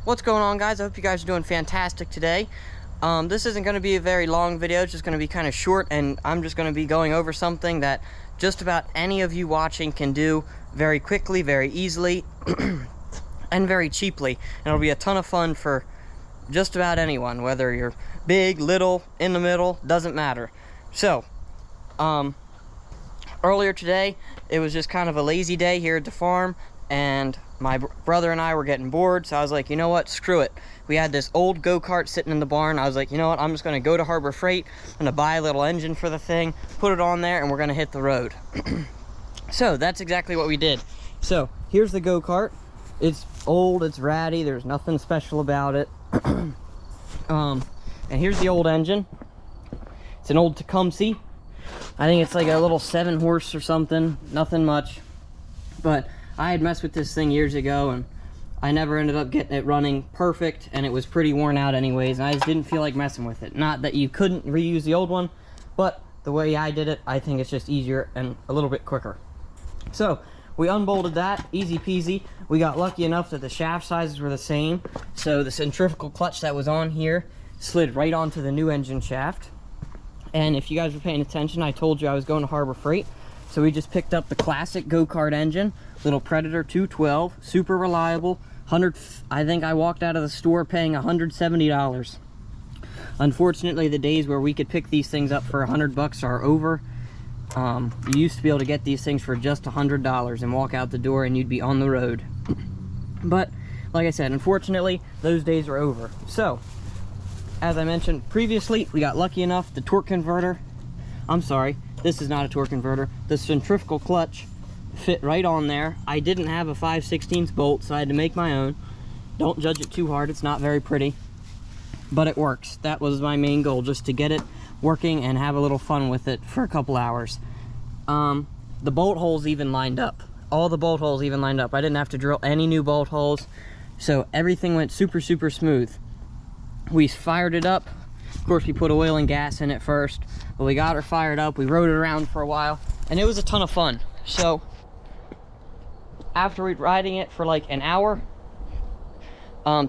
What's going on, guys? I hope you guys are doing fantastic today. This isn't going to be a very long video. It's just going to be kind of short, and I'm just going to be going over something that just about any of you watching can do very quickly, very easily, and very cheaply. And it'll be a ton of fun for just about anyone, whether you're big, little, in the middle, doesn't matter. So, earlier today, it was just kind of a lazy day here at the farm, and my brother and I were getting bored, so I was like, you know what, screw it. We had this old go-kart sitting in the barn. I was like, you know what, I'm just going to go to Harbor Freight, I'm going to buy a little engine for the thing, put it on there, and we're going to hit the road. So that's exactly what we did. So here's the go-kart. It's old, it's ratty, there's nothing special about it. And here's the old engine. It's an old Tecumseh. I think it's like a little 7-horse or something, nothing much. But I had messed with this thing years ago, and I never ended up getting it running perfect, and it was pretty worn out anyways, and I just didn't feel like messing with it. Not that you couldn't reuse the old one, but the way I did it, I think it's just easier and a little bit quicker. So we unbolted that, easy peasy. We got lucky enough that the shaft sizes were the same, so the centrifugal clutch that was on here slid right onto the new engine shaft. And if you guys were paying attention, I told you I was going to Harbor Freight. So we just picked up the classic go-kart engine, little Predator 212, super reliable. I think I walked out of the store paying $170. Unfortunately, the days where we could pick these things up for $100 are over. You used to be able to get these things for just $100 and walk out the door and you'd be on the road. But like I said, unfortunately, those days are over. So, as I mentioned previously, we got lucky enough, the torque converter, I'm sorry, this is not a torque converter, the centrifugal clutch fit right on there. I didn't have a 5/16 bolt, so I had to make my own. Don't judge it too hard, it's not very pretty, but it works. That was my main goal, just to get it working and have a little fun with it for a couple hours. The bolt holes even lined up. All the bolt holes even lined up. I didn't have to drill any new bolt holes, so everything went super smooth. We fired it up. Of course, we put oil and gas in it first, but we got her fired up. We rode it around for a while, and it was a ton of fun. So after riding it for like an hour,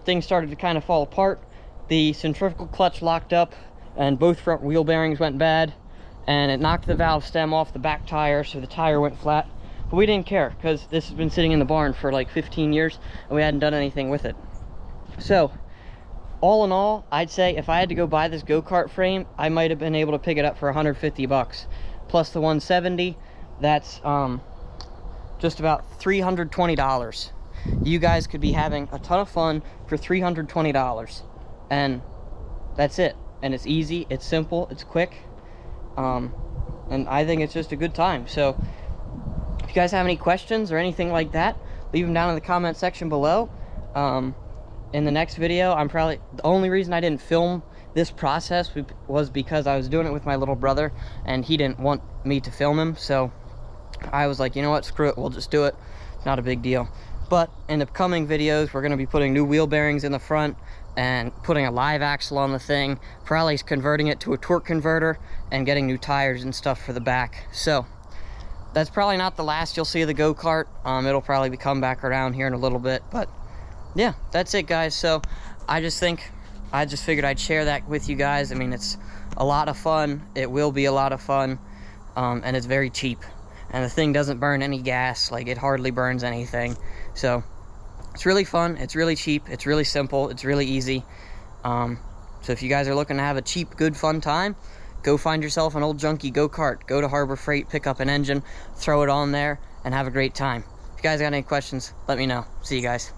things started to kind of fall apart. The centrifugal clutch locked up, and both front wheel bearings went bad, and it knocked the valve stem off the back tire, so the tire went flat. But we didn't care, because this has been sitting in the barn for like 15 years, and we hadn't done anything with it. So all in all, I'd say if I had to go buy this go-kart frame, I might have been able to pick it up for $150 plus the $170. That's just about $320. You guys could be having a ton of fun for $320, and that's it. And it's easy, it's simple, it's quick, and I think it's just a good time. So if you guys have any questions or anything like that, leave them down in the comment section below. In the next video, the only reason I didn't film this process was because I was doing it with my little brother, and he didn't want me to film him, so I was like, you know what, screw it, we'll just do it. It's not a big deal. But in the coming videos, we're going to be putting new wheel bearings in the front and putting a live axle on the thing, probably converting it to a torque converter, and getting new tires and stuff for the back. So that's probably not the last you'll see of the go-kart. It'll probably come back around here in a little bit, but yeah, that's it, guys. So I just figured I'd share that with you guys. I mean, it's a lot of fun. It will be a lot of fun, and it's very cheap. And the thing doesn't burn any gas. Like, it hardly burns anything. So it's really fun. It's really cheap. It's really simple. It's really easy. So if you guys are looking to have a cheap, good, fun time, go find yourself an old junky go-kart. Go to Harbor Freight, pick up an engine, throw it on there, and have a great time. If you guys got any questions, let me know. See you guys.